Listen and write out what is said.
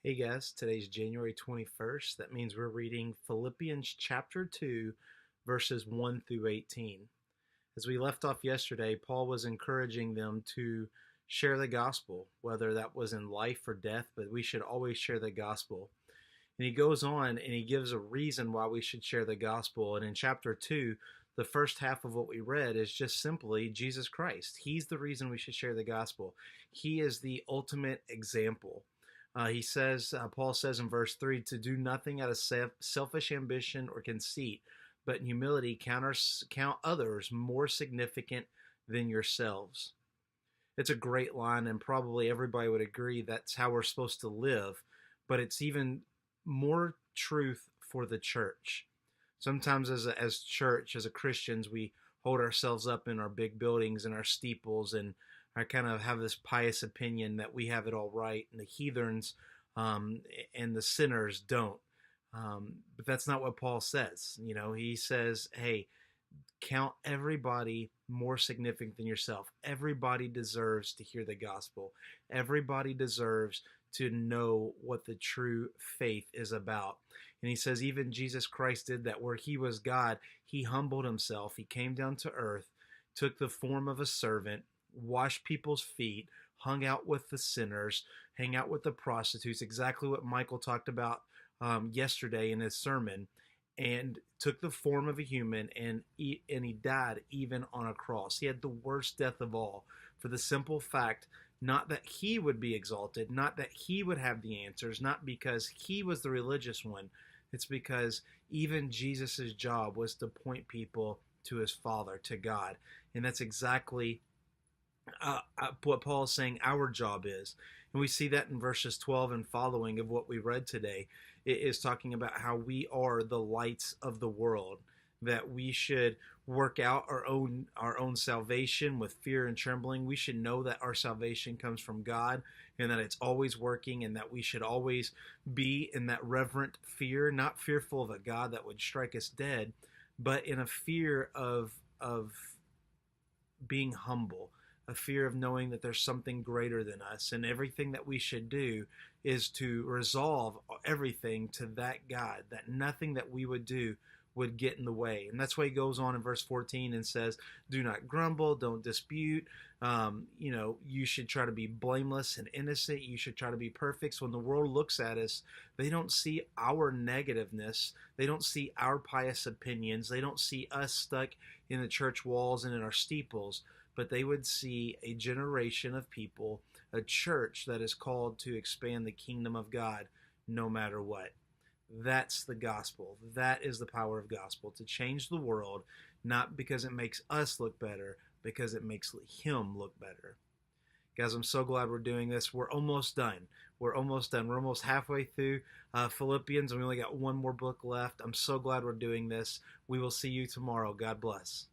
Hey guys, today's January 21st. That means we're reading Philippians chapter 2, verses 1 through 18. As we left off yesterday, Paul was encouraging them to share the gospel, whether that was in life or death, but we should always share the gospel. And he goes on and he gives a reason why we should share the gospel. And in chapter 2, the first half of what we read is just simply Jesus Christ. He's the reason we should share the gospel. He is the ultimate example. Paul says in verse 3, to do nothing out of selfish ambition or conceit, but in humility count others more significant than yourselves. It's a great line, and probably everybody would agree that's how we're supposed to live, but it's even more truth for the church. Sometimes as church, as a Christians, we hold ourselves up in our big buildings and our steeples, and I kind of have this pious opinion that we have it all right, and the heathens and the sinners don't. But that's not what Paul says. He says, hey, count everybody more significant than yourself. Everybody deserves to hear the gospel. Everybody deserves to know what the true faith is about. And he says, even Jesus Christ did that. Where he was God, he humbled himself. He came down to earth, took the form of a servant, washed people's feet, hung out with the sinners, hang out with the prostitutes, exactly what Michael talked about yesterday in his sermon, and took the form of a human, and he died even on a cross. He had the worst death of all, for the simple fact, not that he would be exalted, not that he would have the answers, not because he was the religious one. It's because even Jesus's job was to point people to his Father, to God. And that's exactly what Paul is saying our job is. And we see that in verses 12 and following of what we read today. It is talking about how we are the lights of the world, that we should work out our own salvation with fear and trembling. We should know that our salvation comes from God and that it's always working, and that we should always be in that reverent fear, not fearful of a God that would strike us dead, but in a fear of being humble, a fear of knowing that there's something greater than us, and everything that we should do is to resolve everything to that God, that nothing that we would do would get in the way. And that's why he goes on in verse 14 and says, do not grumble, don't dispute. You should try to be blameless and innocent. You should try to be perfect. So when the world looks at us, they don't see our negativeness. They don't see our pious opinions. They don't see us stuck in the church walls and in our steeples, but they would see a generation of people, a church that is called to expand the kingdom of God no matter what. That's the gospel. That is the power of gospel, to change the world, not because it makes us look better, because it makes him look better. Guys, I'm so glad we're doing this. We're almost done. We're almost done. We're almost halfway through Philippians, and we only got one more book left. I'm so glad we're doing this. We will see you tomorrow. God bless.